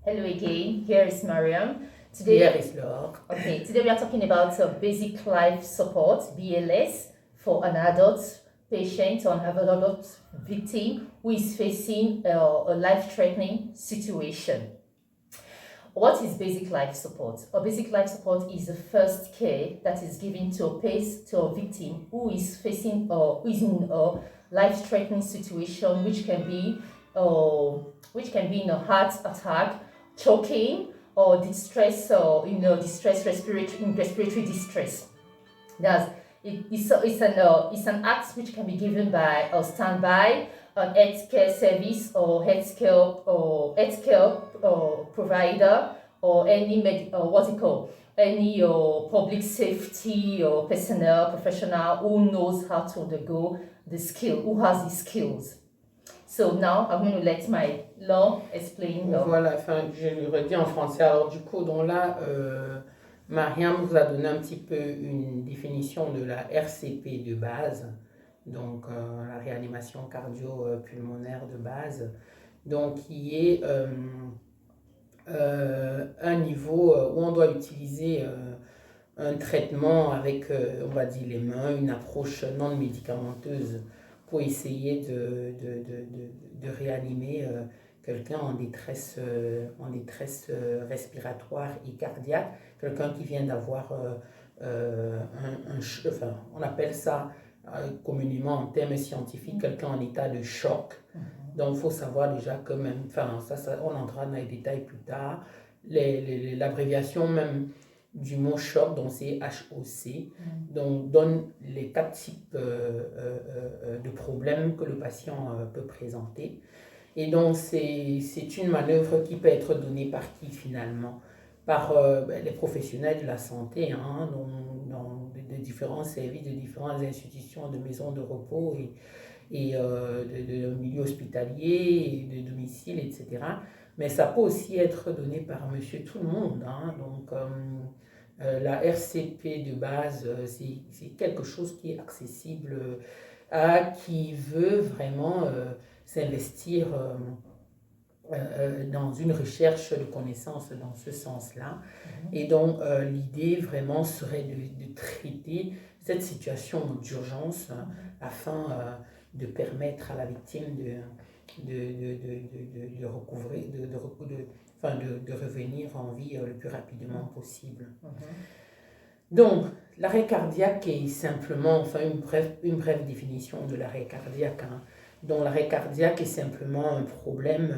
Hello again, here is Mariam. Here is Laure. Okay, today we are talking about basic life support, BLS, for an adult patient or an adult victim who is facing a life-threatening situation. What is basic life support? A basic life support is the first care that is given to a victim who is facing or who is in a life-threatening situation, which can be in a heart attack, choking, or distress, or respiratory distress. It's an act which can be given by a standby, an healthcare service, or healthcare provider, or any any public safety or personnel professional who knows how to undergo the skill, who has the skills. So now I'm going to let my Laure explain. Voilà, enfin, je le redis en français. Alors du coup, donc là, Mariam vous a donné un petit peu une définition de la RCP de base, donc la réanimation cardio-pulmonaire de base, donc qui est un niveau où on doit utiliser un traitement avec, on va dire, les mains, une approche non médicamenteuse pour essayer de réanimer quelqu'un en détresse respiratoire et cardiaque, quelqu'un qui vient d'avoir enfin, on appelle ça communément en termes scientifiques, quelqu'un en état de choc. Donc il faut savoir déjà que même, enfin ça on entrera dans les détails plus tard, l'abréviation même du mot choc, donc c'est HOC, donc donne les 4 types de problèmes que le patient peut présenter. Et donc c'est une manœuvre qui peut être donnée par qui finalement? Par les professionnels de la santé, hein, dans de différents services, de différentes institutions, de maisons de repos et de milieux hospitaliers, de domiciles, etc. Mais ça peut aussi être donné par monsieur tout le monde, hein, donc la RCP de base, c'est quelque chose qui est accessible à qui veut vraiment s'investir dans une recherche de connaissances dans ce sens-là. Et donc l'idée vraiment serait de traiter cette situation d'urgence afin de permettre à la victime de recouvrer, de revenir en vie le plus rapidement possible. Donc, l'arrêt cardiaque est simplement, enfin une brève définition de l'arrêt cardiaque. Hein. Donc, l'arrêt cardiaque est simplement un problème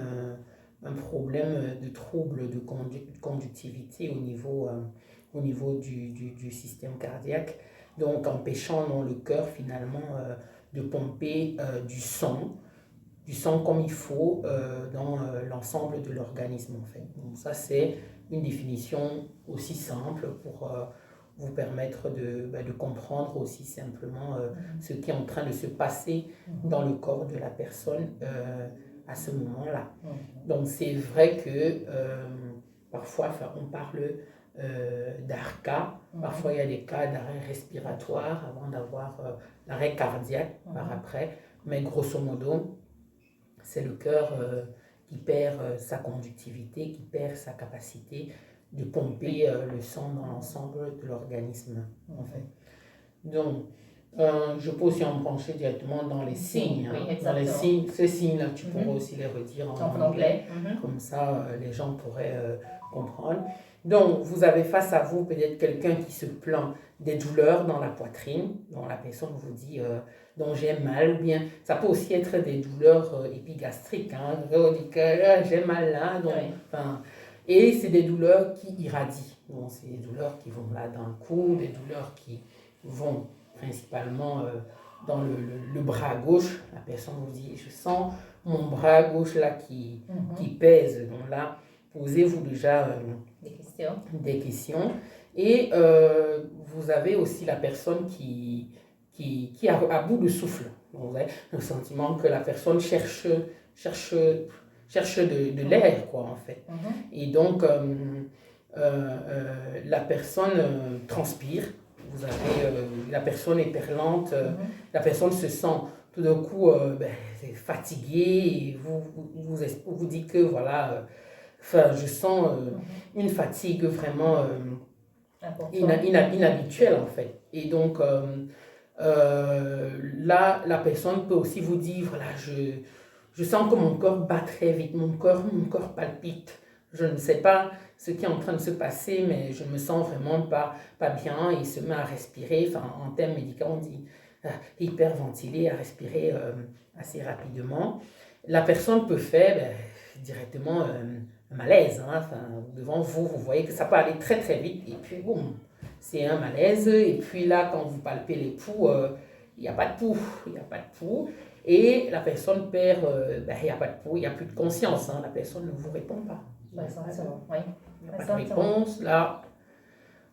de trouble de conductivité au niveau du système cardiaque, donc empêchant le cœur finalement de pomper du sang comme il faut dans l'ensemble de l'organisme en fait. Donc ça c'est une définition aussi simple pour vous permettre de comprendre aussi simplement ce qui est en train de se passer dans le corps de la personne à ce moment-là. Donc c'est vrai que parfois on parle d'ARCA, parfois il y a des cas d'arrêt respiratoire avant d'avoir l'arrêt cardiaque par après, mais grosso modo c'est le cœur qui perd sa conductivité, qui perd sa capacité de pomper le sang dans l'ensemble de l'organisme en fait. Donc je peux aussi en brancher directement dans les signes. Oui, dans les signes, ces signes-là, tu pourras aussi les redire en anglais. Comme ça, les gens pourraient comprendre. Donc, vous avez face à vous peut-être quelqu'un qui se plaint des douleurs dans la poitrine, dont la personne vous dit dont j'ai mal, ou bien ça peut aussi être des douleurs épigastriques. Hein, j'ai mal là, donc, et c'est des douleurs qui irradient. Donc, c'est des douleurs qui vont là dans le cou, des douleurs qui vont principalement dans le bras gauche. La personne vous dit, je sens mon bras gauche là qui pèse. Donc là, posez-vous déjà des questions. Et vous avez aussi la personne qui est à bout de souffle. Donc, vous avez le sentiment que la personne cherche de l'air, quoi, en fait. Et donc, la personne transpire. Vous avez, la personne est perlante, la personne se sent tout d'un coup fatiguée, et vous dites que voilà, enfin, je sens une fatigue vraiment inhabituelle en fait. Et donc, là, la personne peut aussi vous dire, voilà, je sens que mon corps bat très vite, mon corps palpite. Je ne sais pas ce qui est en train de se passer, mais je me sens vraiment pas bien. Il se met à respirer, enfin, en termes médicaux, on dit hyperventiler, à respirer assez rapidement. La personne peut faire directement un malaise. Hein, enfin, devant vous, vous voyez que ça peut aller très très vite, et puis boum, c'est un malaise. Et puis là, quand vous palpez les pouls, il n'y a pas de pouls, il n'y a pas de pouls. Et la personne perd, il n'y a pas de pouls, il n'y a plus de conscience, hein, la personne ne vous répond pas. Oui. Il n'y a pas de réponse, là,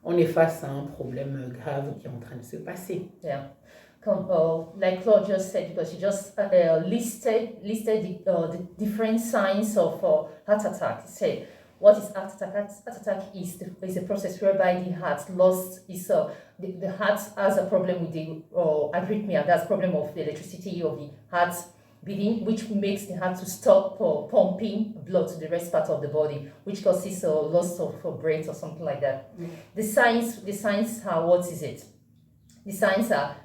on est face à un problème grave qui est en train de se passer. Yeah. Like Claude just said, because she just listed the different signs of heart attack. He said, what is heart attack? Heart attack is a process whereby the heart the heart has a problem with the arrhythmia. That's a problem of the electricity of the heart beating, which makes the heart to stop pumping blood to the rest part of the body, which causes a loss of breath or something like that. Mm. The signs are, what is it? The signs are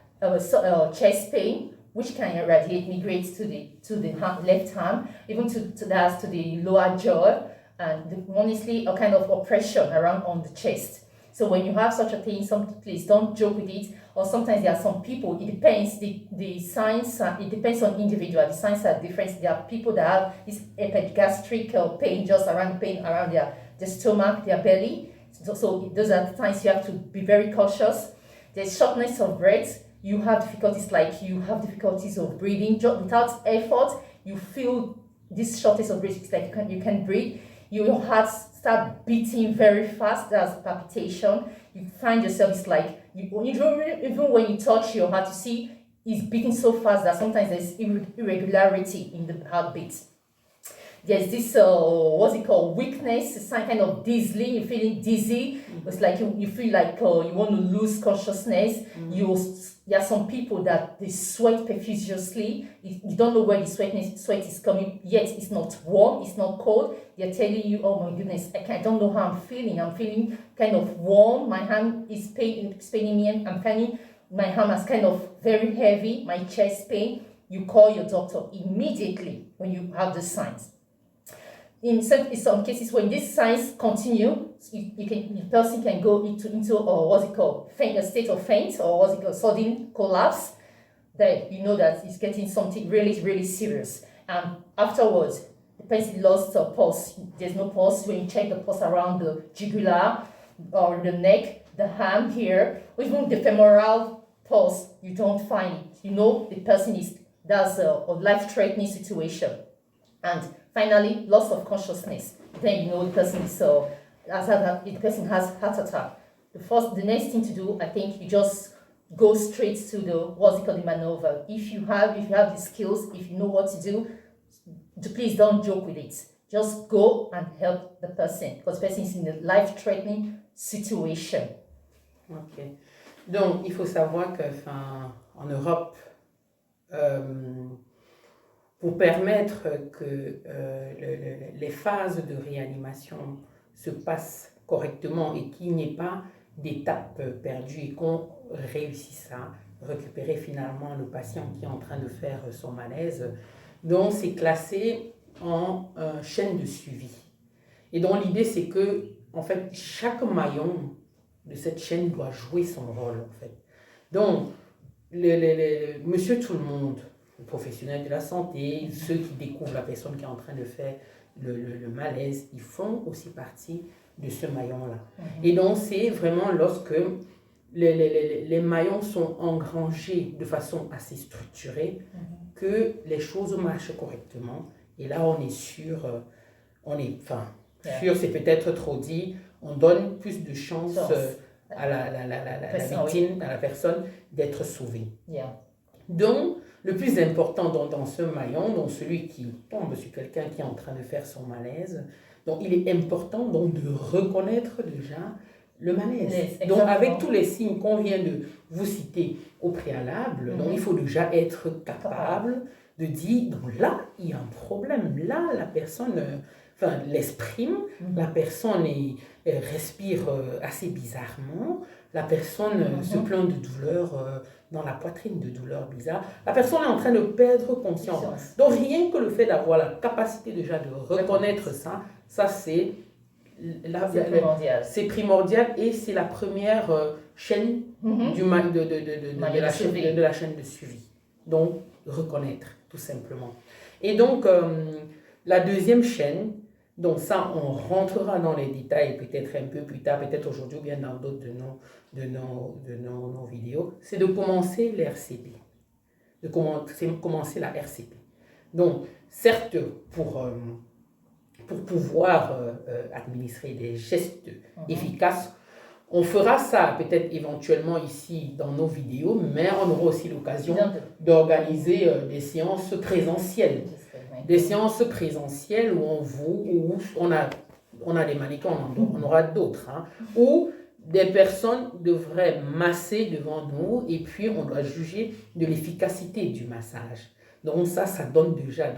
chest pain, which can migrate to the left arm, even to the lower jaw, and honestly a kind of oppression around on the chest. So when you have such a thing, please don't joke with it. Or sometimes there are some people, it depends, the signs, it depends on individual. The signs are different. There are people that have this epigastric pain, just around their stomach, their belly. So those are the times you have to be very cautious. There's shortness of breath. You have difficulties of breathing. Without effort, you feel this shortness of breath. It's like you can breathe. Your heart start beating very fast. That's palpitation. You find yourself, it's like, even when you touch your heart, you see it's beating so fast that sometimes there's irregularity in the heartbeat. There's this, weakness, it's some kind of dizzy, you're feeling dizzy. It's like you feel like you want to lose consciousness. There are some people that they sweat profusely. You don't know where the sweat is coming, yet it's not warm, it's not cold. They're telling you, oh my goodness, I don't know how I'm feeling. I'm feeling kind of warm, my hand is paining me, I'm finding my hand is kind of very heavy, my chest pain. You call your doctor immediately when you have the signs. In some cases, when these signs continue, the person can go into a state of faint, or sudden collapse. Then you know that it's getting something really, really serious. And afterwards, the person lost a pulse. There's no pulse. When you check the pulse around the jugular or the neck, the hand here, or even the femoral pulse, you don't find it. You know the person that's a life-threatening situation. And finally, loss of consciousness. Then you know the person the person has heart attack. The next thing to do, I think, you just go straight to the maneuver. If you have the skills, if you know what to do, please don't joke with it. Just go and help the person, because the person is in a life-threatening situation. Ok. Donc, il faut savoir qu'en Europe, pour permettre que les phases de réanimation se passent correctement et qu'il n'y ait pas d'étapes perdues et qu'on réussisse à récupérer finalement le patient qui est en train de faire son malaise. Donc c'est classé en chaîne de suivi. Et donc l'idée c'est que en fait chaque maillon de cette chaîne doit jouer son rôle en fait. Donc monsieur tout le monde, les professionnels de la santé, ceux qui découvrent la personne qui est en train de faire le malaise, ils font aussi partie de ce maillon-là. Et donc, c'est vraiment lorsque les maillons sont engrangés de façon assez structurée que les choses marchent correctement. Et là, on est sûr, sûr, c'est peut-être trop dit, on donne plus de chance à la victime, à la personne d'être sauvée. Donc, le plus important dans ce maillon, dans celui qui tombe sur quelqu'un qui est en train de faire son malaise, donc il est important donc de reconnaître déjà le malaise. Donc avec tous les signes qu'on vient de vous citer au préalable, donc il faut déjà être capable de dire, donc là il y a un problème, là la personne, l'exprime, la personne respire assez bizarrement, la personne se plaint de douleur dans la poitrine, de douleur bizarre. La personne est en train de perdre conscience. Donc rien que le fait d'avoir la capacité déjà de reconnaître ça c'est primordial. C'est primordial et c'est la première chaîne de la chaîne de suivi. Donc reconnaître tout simplement. Et donc la deuxième chaîne, donc ça on rentrera dans les détails peut-être un peu plus tard, peut-être aujourd'hui ou bien dans d'autres de nos vidéos, c'est de commencer l'RCP, de commencer la RCP. Donc certes pour pouvoir administrer des gestes efficaces, on fera ça peut-être éventuellement ici dans nos vidéos, mais on aura aussi l'occasion d'organiser des séances présentielles. Des séances présentielles où on a des mannequins, on aura d'autres, où des personnes devraient masser devant nous et puis on doit juger de l'efficacité du massage. Donc ça donne déjà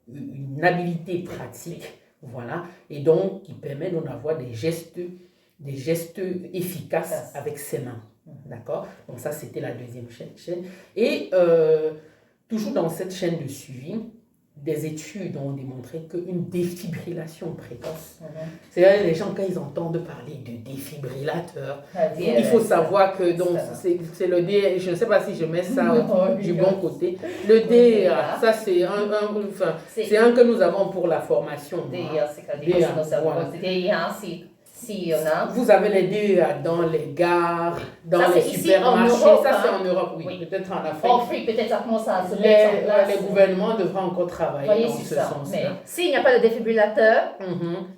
une habilité pratique, voilà, et donc qui permet d'avoir des gestes efficaces avec ses mains. D'accord? Donc ça, c'était la deuxième chaîne. Et toujours dans cette chaîne de suivi, des études ont démontré qu'une défibrillation précoce, c'est-à-dire les gens quand ils entendent parler de défibrillateur, il faut savoir que donc c'est le D, je ne sais pas si je mets ça du bon côté. Le DEA, ça c'est un que nous avons pour la formation. Vous avez les DEA dans les gares, dans les supermarchés. Ça, c'est en Europe, oui. Peut-être en Afrique. En Afrique, peut-être ça commence à se mettre en place. Les gouvernements devraient encore travailler dans ce sens-là. Mais s'il n'y a pas de défibrillateur...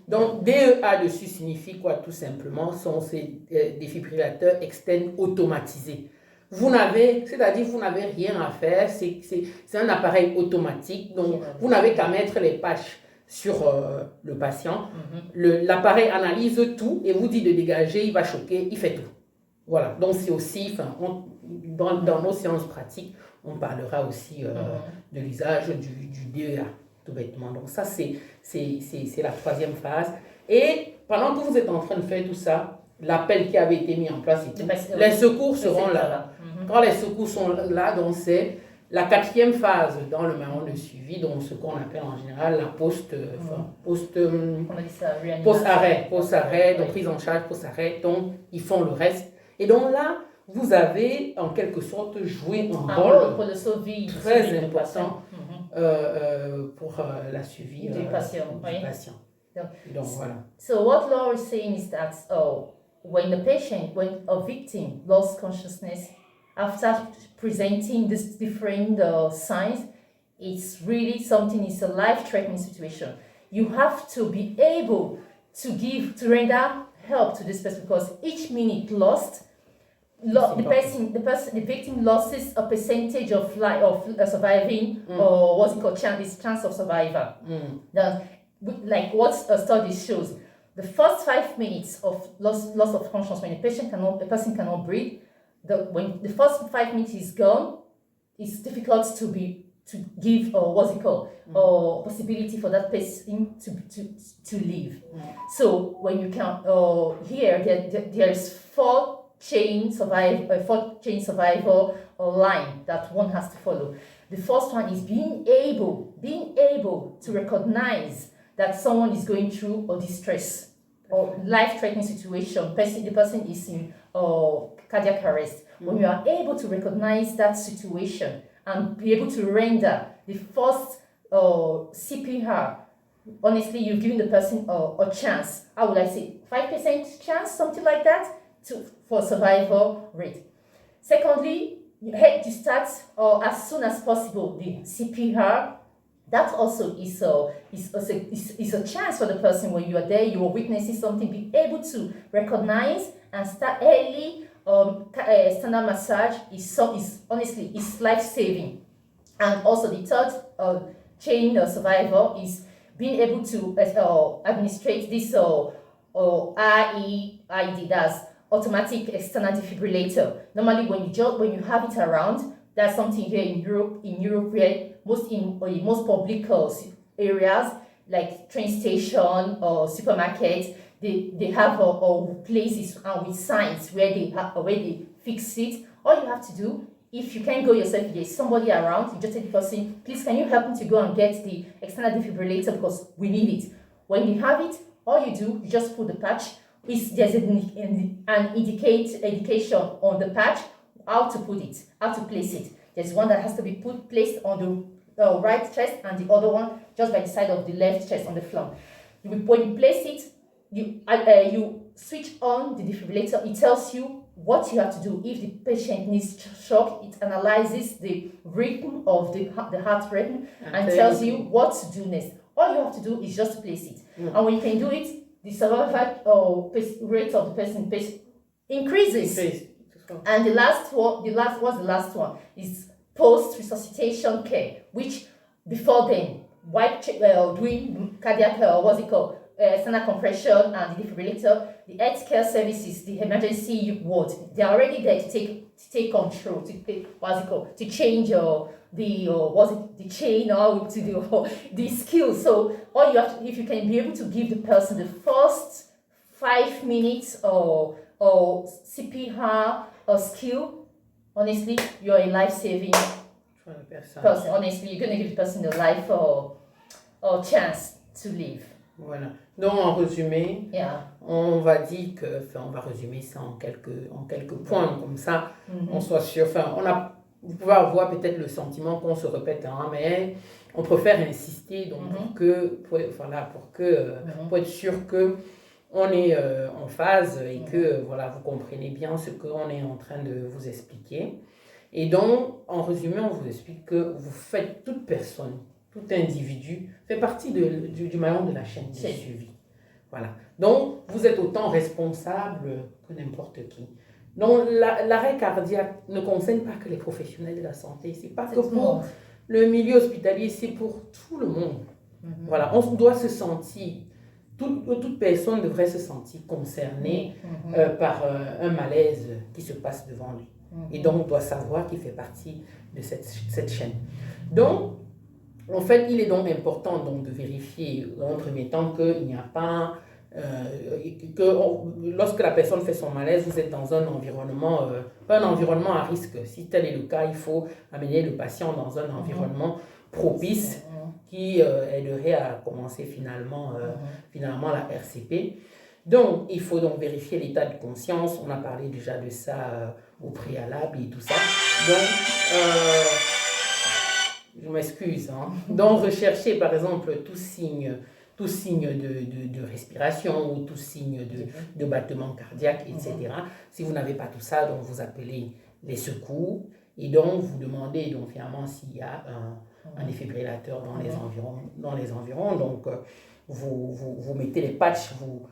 Donc, DEA dessus signifie quoi, tout simplement? Sont ces défibrillateurs externes automatisés. Vous n'avez rien à faire. C'est un appareil automatique. Donc, vous n'avez qu'à mettre les patchs sur le patient. L'appareil analyse tout et vous dit de dégager, il va choquer, il fait tout. Voilà, donc c'est aussi, dans nos séances pratiques, on parlera aussi de l'usage du DEA, tout bêtement. Donc ça, c'est la troisième phase. Et pendant que vous êtes en train de faire tout ça, l'appel qui avait été mis en place, les secours seront là. Quand les secours sont là, donc c'est la quatrième phase dans le manuel de suivi, donc ce qu'on appelle en général la post-arrêt, donc prise en charge post-arrêt, donc ils font le reste. Et donc là, vous avez en quelque sorte joué un rôle pour le suivi très important pour la suivi du patient. Donc voilà. So what Laura is saying is that when a victim lost consciousness, after presenting these different signs, it's really something, it's a life-threatening situation. You have to be able to render help to this person, because each minute lost, the victim loses a percentage of surviving, or what's it called, chance of survival. Like what a study shows, the first 5 minutes of loss of consciousness, when the person cannot breathe, when the first 5 minutes is gone, it's difficult to give possibility for that person to live. So when you can there's four chain survival line that one has to follow. The first one is being able to recognize that someone is going through a distress or life-threatening situation. The person is in cardiac arrest. When you are able to recognize that situation and be able to render the first CPR, honestly, you've given the person a chance. How would I say? 5% chance, something like that, for survival rate. Secondly, you have to start as soon as possible the CPR. That also is a chance for the person. When you are there, you are witnessing something, be able to recognize and start early. Standard massage is honestly life-saving. And also the third chain of survival is being able to administrate this AED, that's automatic external defibrillator. Normally, when you have it around, that's something here in Europe where most public areas, like train station or supermarket, they have places with signs where they fix it. All you have to do, if you can't go yourself, if there's somebody around, you just tell the person, please can you help me to go and get the external defibrillator because we need it. When you have it, all you do, you just put the patch. There's an indication on the patch how to put it, how to place it. There's one that has to be placed on the right chest and the other one just by the side of the left chest on the flank. When you place it, you switch on the defibrillator. It tells you what you have to do. If the patient needs shock, it analyzes the rhythm of the heart rhythm and tells you what to do next. All you have to do is just place it. And when you can do it, the survival rate of the person increases. And the last one is post-resuscitation care, which before then, doing cardiac, external compression and the defibrillator, the healthcare services, the emergency ward, they're already there to take control, to change the chain or to the skills. So all you have to, if you can be able to give the person the first 5 minutes or CPR or skill, honestly, you're a life-saving person. Honestly, you're going to give the person the life or chance to live. Voilà. Donc en résumé, on va dire que, on va résumer ça en quelques points comme ça, on soit sûr. Vous pouvez avoir peut-être le sentiment qu'on se répète, mais on préfère insister donc pour être sûr que on est en phase et que vous comprenez bien ce qu'on est en train de vous expliquer. Et donc, en résumé, on vous explique que vous faites toute personne, tout individu fait partie du maillon de la chaîne de suivi. Voilà. Donc, vous êtes autant responsable que n'importe qui. Donc, l'arrêt cardiaque ne concerne pas que les professionnels de la santé. C'est pas que pour le milieu hospitalier, c'est pour tout le monde. Voilà. On doit se sentir, toute personne devrait se sentir concernée par un malaise qui se passe devant lui. Et donc, on doit savoir qu'il fait partie de cette chaîne. Donc, en fait, il est donc important donc, de vérifier en premier temps qu'il n'y a pas... lorsque la personne fait son malaise, vous êtes dans un environnement, pas un environnement à risque. Si tel est le cas, il faut amener le patient dans un environnement propice qui aiderait à commencer finalement la RCP. Donc, il faut donc vérifier l'état de conscience. On a parlé déjà de ça au préalable et tout ça. Donc, je m'excuse. Donc, recherchez par exemple tout signe de respiration ou tout signe de battement cardiaque, etc. Si vous n'avez pas tout ça, donc vous appelez les secours et donc vous demandez donc finalement s'il y a un défibrillateur dans les environs. Donc, vous mettez les patchs, vous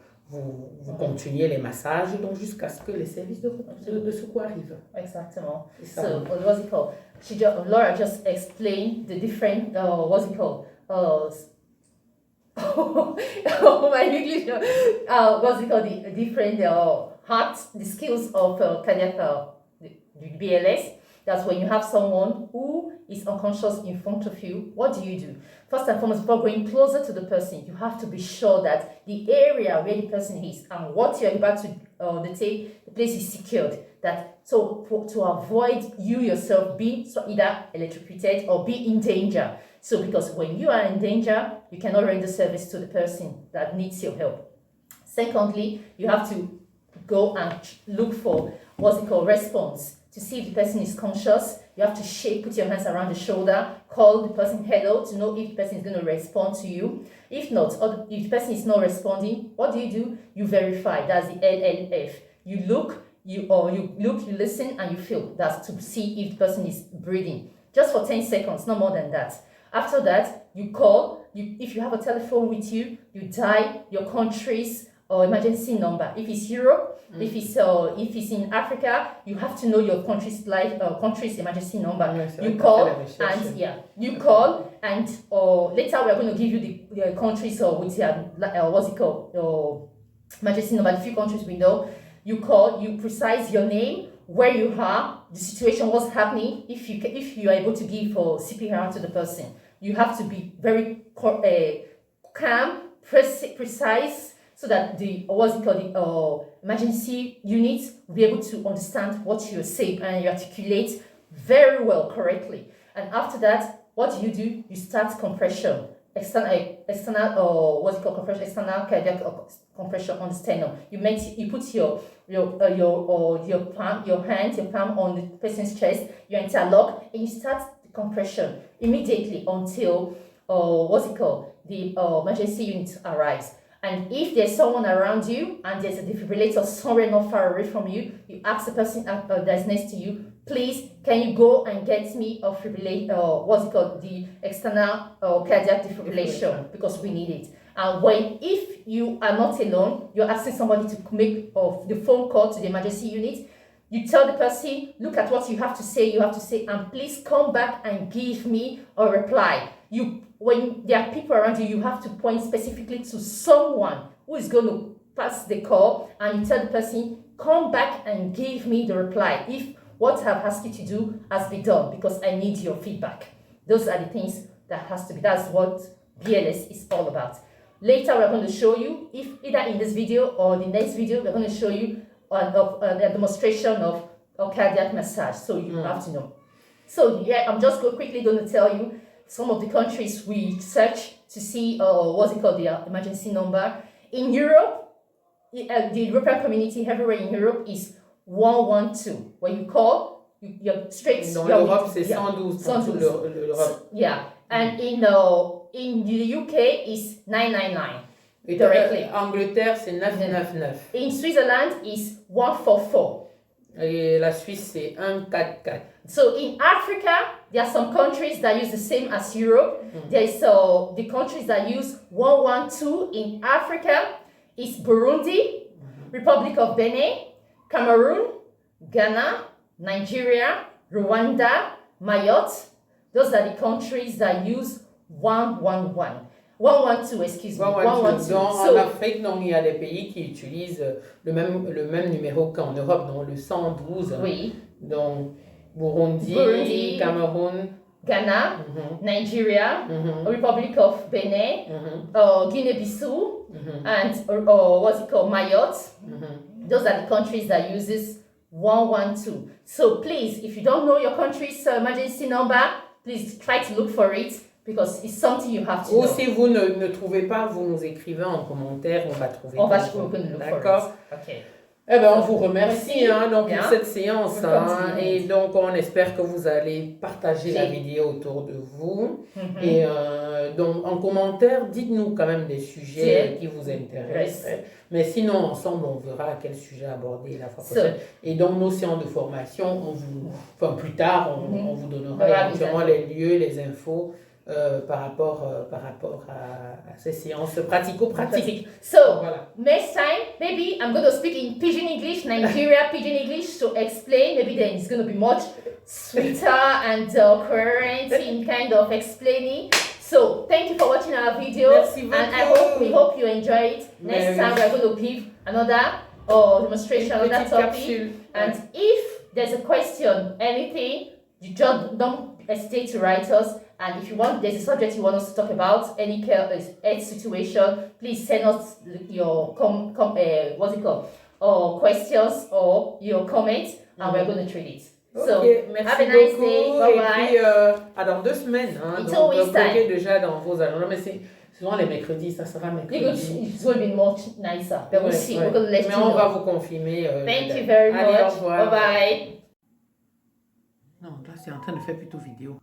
continuez les massages donc jusqu'à ce que les services de secours arrivent. Exactement. So, what's it called? Laura just explained the different, my English, the different the skills of cardiac, the BLS. That's when you have someone who is unconscious in front of you. What do? First and foremost, before going closer to the person, you have to be sure that the area where the person is and what you're about to take, the place is secured. To avoid you yourself being either electrocuted or be in danger. So because when you are in danger, you cannot render service to the person that needs your help. Secondly, you have to go and look for response. To see if the person is conscious, you have to put your hands around the shoulder, call the person hello to know if the person is going to respond to you. If not, or if the person is not responding, what do? You verify. That's the LLF. You look, you listen, and you feel. That's to see if the person is breathing. Just for 10 seconds, no more than that. After that, you call. If you have a telephone with you, you dial your country's emergency number. If it's Europe, if it's in Africa, you have to know your country's emergency number. You call and later we are going to give you the countries with emergency number. The few countries we know. You call, you precise your name, where you are, the situation, what's happening. If you are able to give CPR to the person, you have to be very calm, precise, so that the emergency unit will be able to understand what you're saying and you articulate very well, correctly. And after that, what do? You start compression, external compression, external cardiac compression on the sternum. You put your palm on the person's chest, you interlock, and you start the compression immediately until the emergency unit arrives. And if there's someone around you and there's a defibrillator somewhere not far away from you, you ask the person that's next to you, please, can you go and get me a defibrillator, the external cardiac defibrillation, because we need it. And if you are not alone, you're asking somebody to make the phone call to the emergency unit, you tell the person, look at what you have to say, and please come back and give me a reply. When there are people around you, you have to point specifically to someone who is going to pass the call, and you tell the person, come back and give me the reply if what I've asked you to do has been done, because I need your feedback. Those are the things that has to be. That's what BLS is all about. Later, we're going to show you, if either in this video or the next video, we're going to show you a demonstration of cardiac massage, so you have to know. So yeah, I'm just quickly going to tell you some of the countries we search to see the emergency number. In Europe, the European community everywhere in Europe is 112. When you call, you're straight. Dans l'Europe, c'est 112 pour toute l'Europe. Yeah, and in the UK is 999. Et directly. Angleterre, c'est 999. In Switzerland is 144. Et la Suisse, c'est 144. So in Africa, there are some countries that use the same as Europe. There is the countries that use 112 in Africa is Burundi, Republic of Benin, Cameroon, Ghana, Nigeria, Rwanda, Mayotte. Those are the countries that use 111. 112, excuse me. 112. En Afrique, il y a des pays qui utilisent le même numéro qu'en Europe, donc le 112. Oui. Donc Burundi, Cameroun, Ghana, Nigeria, Republic of Benin, Guinea-Bissau, and Mayotte. Those are the countries that uses 112. So please, if you don't know your country's emergency number, please try to look for it, because it's something you have to know. Ou si vous ne trouvez pas, vous nous écrivez en commentaire, on va trouver. D'accord. Okay. Eh ben, on vous remercie pour cette séance. Et donc, on espère que vous allez partager la vidéo autour de vous. Et donc, en commentaire, dites-nous quand même des sujets qui vous intéressent. Mais sinon, ensemble, on verra quel sujet aborder la fois prochaine. Et donc, nos séances de formation, plus tard, on vous donnera éventuellement les lieux, les infos. Par rapport à ces séances pratico-pratiques. So, next time, maybe I'm going to speak in Pidgin English, Nigeria Pidgin English, to explain. Maybe then it's going to be much sweeter and coherent in kind of explaining. So, thank you for watching our video. Merci and we hope you enjoy it. Next time, we're going to give another demonstration, another topic. Capsule. And if there's a question, anything, you just don't hesitate to write us. And if there's a subject you want us to talk about, any health situation, please send us your questions or your comments, and we're going to treat it. So, merci have a nice beaucoup. day. Bye-bye. Et puis, dans 2 semaines, donc bloquez déjà dans vos agendas. Mais c'est souvent les mercredis, ça sera mercredi. It's going to be much nicer. But we'll see. We're going to let you know. Mais on va vous confirmer. Thank you very much. Allez, au revoir. Bye-bye. Non, là, c'est en train de faire plutôt vidéo.